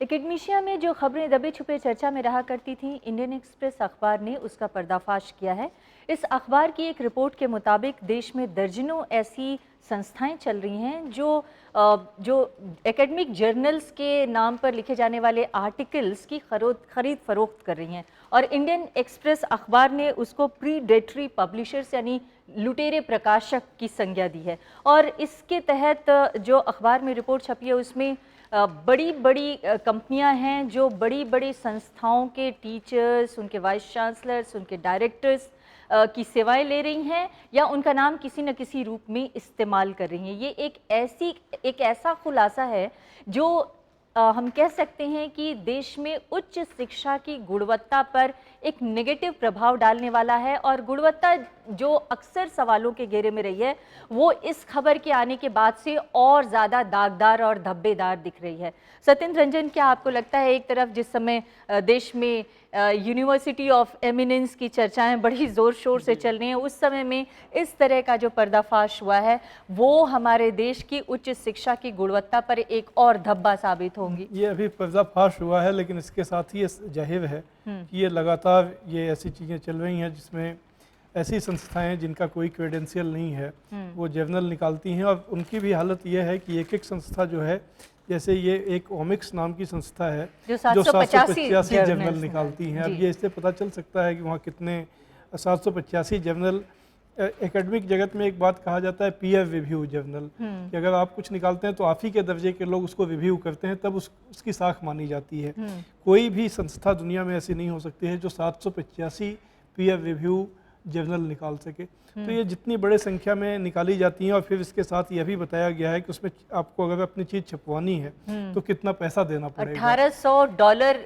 एकेडमिशिया में जो खबरें दबे छुपे चर्चा में रहा करती थीं, इंडियन एक्सप्रेस अखबार ने उसका पर्दाफाश किया है। इस अखबार की एक रिपोर्ट के मुताबिक देश में दर्जनों ऐसी संस्थाएं चल रही हैं जो एकेडमिक जर्नल्स के नाम पर लिखे जाने वाले आर्टिकल्स की खरीद फरोख्त कर रही हैं और इंडियन एक्सप्रेस अखबार ने उसको प्रीडेटरी पब्लिशर्स यानी लुटेरे प्रकाशक की संज्ञा दी है। और इसके तहत जो अखबार में रिपोर्ट छपी है उसमें बड़ी बड़ी कंपनियां हैं जो बड़ी बड़ी संस्थाओं के टीचर्स, उनके वाइस चांसलर्स, उनके डायरेक्टर्स की सेवाएं ले रही हैं या उनका नाम किसी न किसी रूप में इस्तेमाल कर रही हैं। ये एक ऐसा खुलासा है जो हम कह सकते हैं कि देश में उच्च शिक्षा की गुणवत्ता पर एक नेगेटिव प्रभाव डालने वाला है और गुणवत्ता जो अक्सर सवालों के घेरे में रही है वो इस खबर के आने के बाद से और ज़्यादा दागदार और धब्बेदार दिख रही है। सत्येंद्र रंजन, क्या आपको लगता है एक तरफ जिस समय देश में यूनिवर्सिटी ऑफ एमिनेंस की चर्चाएं बड़ी ज़ोर शोर से चल रही हैं, उस समय में इस तरह का जो पर्दाफाश हुआ है वो हमारे देश की उच्च शिक्षा की गुणवत्ता पर एक और धब्बा साबित होंगी? ये अभी पर्दाफाश हुआ है, लेकिन इसके साथ ही ये जाहिर है कि ये लगातार ये ऐसी चीज़ें चल रही हैं जिसमें ऐसी संस्थाएं जिनका कोई क्रेडेंशियल नहीं है वो जर्नल निकालती हैं और उनकी भी हालत ये है कि एक एक संस्था जो है, जैसे ये एक ओमिक्स नाम की संस्था है जो 785 जर्नल निकालती हैं। अब ये इससे पता चल सकता है कि वहाँ कितने 785 जर्नल। एकेडमिक जगत में एक बात कहा जाता है पीयर रिव्यू जर्नल, कि अगर आप कुछ निकालते हैं तो आप ही के दर्जे के लोग उसको रिव्यू करते हैं तब उसकी साख मानी जाती है। कोई भी संस्था दुनिया में ऐसी नहीं हो सकती है जो 785 पीयर रिव्यू जर्नल निकाल सके। तो ये जितनी बड़े संख्या में निकाली जाती हैं और फिर इसके साथ यह भी बताया गया है कि उसमें आपको अगर अपनी चीज़ छपवानी है तो कितना पैसा देना पड़ेगा। $1800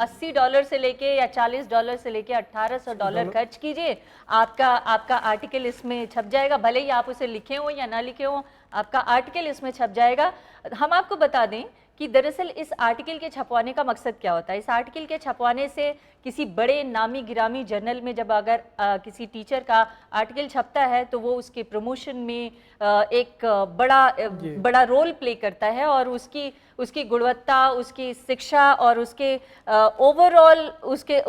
$80 से लेके या $40 से लेके $1800 खर्च कीजिए, आपका आर्टिकल इसमें छप जाएगा। भले ही आप उसे लिखे हो या ना लिखे हो, आपका आर्टिकल इसमें छप जाएगा। हम आपको बता दें कि दरअसल इस आर्टिकल के छपवाने का मकसद क्या होता है। इस आर्टिकल के छपवाने से किसी बड़े नामी गिरामी जर्नल में जब अगर किसी टीचर का आर्टिकल छपता है तो वो उसके प्रमोशन में एक बड़ा रोल प्ले करता है और उसकी गुणवत्ता, उसकी शिक्षा और उसके ओवरऑल उसके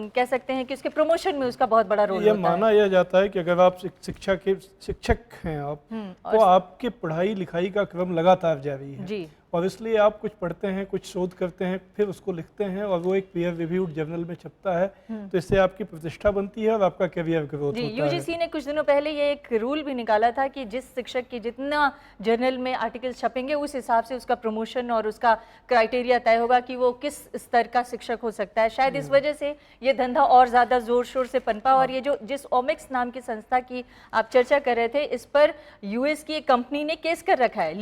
कह सकते हैं कि उसके प्रमोशन में उसका बहुत बड़ा रोल होता है। माना यह जाता है कि अगर आप शिक्षक हैं आप तो आपकी पढ़ाई लिखाई का क्रम लगातार जारी है जी। और इसलिए आप कुछ पढ़ते हैं, कुछ शोध करते हैं, फिर उसको लिखते हैं और वो एक पीयर रिव्यूड जर्नल में छपता है, तो इससे आपकी प्रतिष्ठा बनती है और आपका करियर ग्रोथ होता है। यूजीसी ने कुछ दिनों पहले ये एक रूल भी निकाला था कि जिस शिक्षक की जितना जर्नल में आर्टिकल्स छपेंगे उस हिसाब से उसका प्रमोशन और उसका क्राइटेरिया तय होगा कि वो किस स्तर का शिक्षक हो सकता है। शायद इस वजह से ये धंधा और ज़्यादा जोर शोर से पनपा। और ये जो जिस ओमिक्स नाम की संस्था की आप चर्चा कर रहे थे, इस पर यूएस की एक कंपनी ने केस कर रखा है,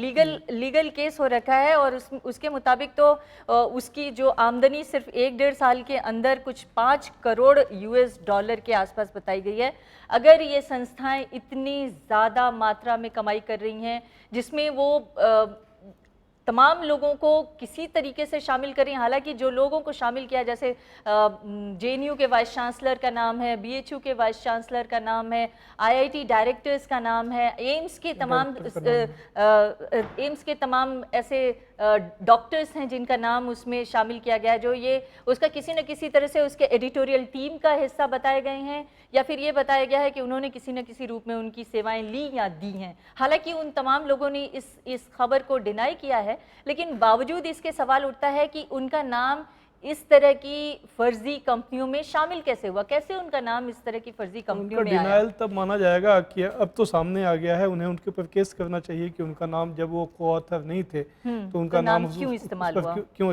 लीगल केस हो रखा है और उसके मुताबिक तो उसकी जो आमदनी सिर्फ 1-1.5 साल के अंदर कुछ $5 करोड़ के आसपास बताई गई है। अगर ये संस्थाएं इतनी ज़्यादा मात्रा में कमाई कर रही हैं जिसमें वो तमाम लोगों को किसी तरीके से शामिल करें, हालांकि जो लोगों को शामिल किया जैसे जेएनयू के वाइस चांसलर का नाम है, बीएचयू के वाइस चांसलर का नाम है, आईआईटी डायरेक्टर्स का नाम है, एम्स के तमाम ऐसे डॉक्टर्स हैं जिनका नाम उसमें शामिल किया गया है, जो ये उसका किसी न किसी तरह से उसके एडिटोरियल टीम का हिस्सा बताए गए हैं या फिर ये बताया गया है कि उन्होंने किसी न किसी रूप में उनकी सेवाएं ली या दी हैं। हालांकि उन तमाम लोगों ने इस खबर को डिनाई किया है, लेकिन बावजूद इसके सवाल उठता है कि उनका नाम इस तरह की फर्जी कंपनियों में शामिल कैसे हुआ, कैसे उनका नाम इस तरह की फर्जी कंपनियों में आया। डिनायल तब माना जाएगा कि अब तो सामने आ गया है, उन्हें उनके ऊपर केस करना चाहिए कि उनका नाम जब वो को-ऑथर नहीं थे तो उनका नाम क्यों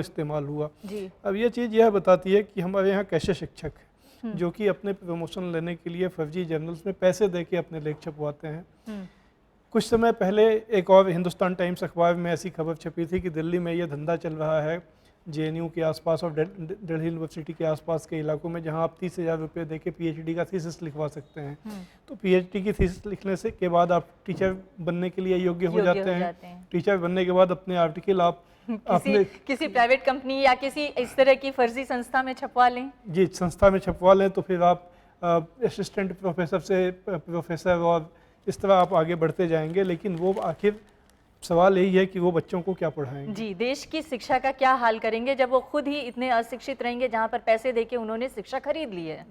इस्तेमाल हुआ जी। अब ये चीज़ यह बताती है कि हमारे यहाँ कैसे शिक्षक हैं जो कि अपने प्रमोशन लेने के लिए फर्जी जर्नल्स में पैसे दे के अपने लेख छपवाते हैं। कुछ समय पहले एक और हिंदुस्तान टाइम्स अखबार में ऐसी खबर छपी थी कि दिल्ली में ये धंधा चल रहा है जेएनयू के आसपास और दिल्ली यूनिवर्सिटी के आसपास के इलाकों में, जहां आप 30,000 रुपये दे के पीएचडी का थीसिस लिखवा सकते हैं। तो पीएचडी की थीसिस लिखने से के बाद आप टीचर बनने के लिए योग्य हो जाते हैं। टीचर बनने के बाद अपने आर्टिकल आप किसी प्राइवेट कंपनी या किसी इस तरह की फर्जी संस्था में छपवा लें जी, संस्था में छपवा लें तो फिर आप असिस्टेंट प्रोफेसर से प्रोफेसर और इस तरह आप आगे बढ़ते जाएंगे। लेकिन वो आखिर सवाल यही है कि वो बच्चों को क्या पढ़ाएंगे। जी, देश की शिक्षा का क्या हाल करेंगे जब वो खुद ही इतने अशिक्षित रहेंगे, जहाँ पर पैसे देके उन्होंने शिक्षा खरीद ली है।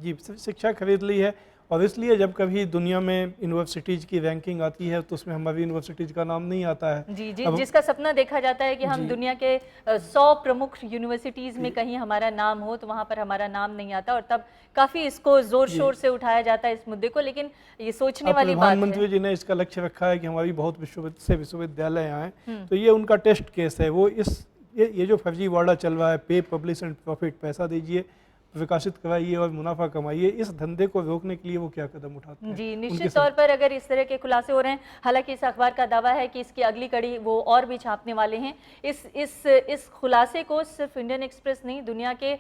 जी शिक्षा खरीद ली है। और इसलिए जब कभी दुनिया में यूनिवर्सिटीज़ की रैंकिंग आती है तो उसमें हमारी यूनिवर्सिटीज़ का नाम नहीं आता है। जी जी, जिसका सपना देखा जाता है कि हम दुनिया के 100 प्रमुख यूनिवर्सिटीज़ में कहीं हमारा नाम हो, तो वहाँ पर हमारा नाम नहीं आता, और तब काफ़ी इसको ज़ोर शोर से उठाया जाता है इस मुद्दे को। लेकिन ये सोचने वाली बात है। प्रधानमंत्री जी ने इसका लक्ष्य रखा है कि हमारी बहुत विश्वविद्यालय आए, तो ये उनका टेस्ट केस है। वो ये जो फर्जीवाड़ा चल रहा है, पे पब्लिश एंड प्रॉफिट, पैसा दीजिए, विकासित कराइए और मुनाफा कमाइए, इस धंधे को रोकने के लिए वो क्या कदम उठाते हैं। जी, निश्चित तौर पर अगर इस तरह के खुलासे हो रहे हैं, हालांकि इस अखबार का दावा है कि इसकी अगली कड़ी वो और भी छापने वाले हैं। इस खुलासे को सिर्फ इंडियन एक्सप्रेस नहीं, दुनिया के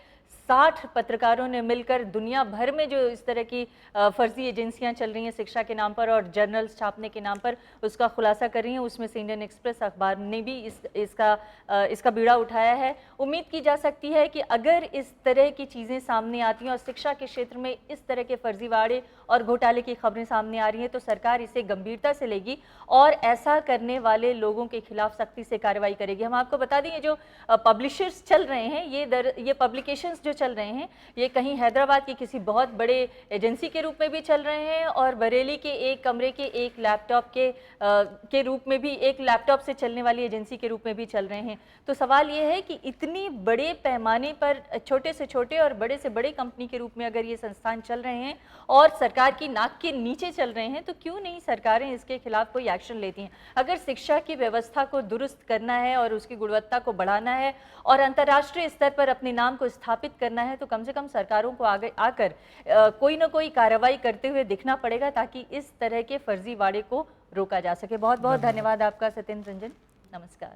60 पत्रकारों ने मिलकर दुनिया भर में जो इस तरह की फर्जी एजेंसियां चल रही हैं शिक्षा के नाम पर और जर्नल्स छापने के नाम पर, उसका खुलासा कर रही हैं। उसमें से इंडियन एक्सप्रेस अखबार ने भी इसका बीड़ा उठाया है। उम्मीद की जा सकती है कि अगर इस तरह की चीज़ें सामने आती हैं और शिक्षा के क्षेत्र में इस तरह के फर्जीवाड़े और घोटाले की खबरें सामने आ रही हैं, तो सरकार इसे गंभीरता से लेगी और ऐसा करने वाले लोगों के खिलाफ सख्ती से कार्रवाई करेगी। हम आपको बता दें, ये जो पब्लिशर्स चल रहे हैं, ये पब्लिकेशंस जो चल रहे हैं, ये कहीं हैदराबाद की किसी बहुत बड़े एजेंसी के रूप में भी चल रहे हैं और बरेली के एक कमरे के एक लैपटॉप के रूप में भी, एक लैपटॉप से चलने वाली एजेंसी के रूप में भी चल रहे हैं। तो सवाल ये है कि इतनी बड़े पैमाने पर छोटे से छोटे और बड़े से बड़े कंपनी के रूप में अगर ये संस्थान चल रहे हैं और सरकार की नाक के नीचे चल रहे हैं, तो क्यों नहीं सरकारें इसके खिलाफ कोई एक्शन लेती हैं। अगर शिक्षा की व्यवस्था को दुरुस्त करना है और उसकी गुणवत्ता को बढ़ाना है और अंतर्राष्ट्रीय स्तर पर अपने नाम को स्थापित करना है, तो कम से कम सरकारों को आगे आकर कोई ना कोई कार्रवाई करते हुए दिखना पड़ेगा, ताकि इस तरह के फर्जीवाड़े को रोका जा सके। बहुत बहुत धन्यवाद आपका सत्येंद्र रंजन, नमस्कार।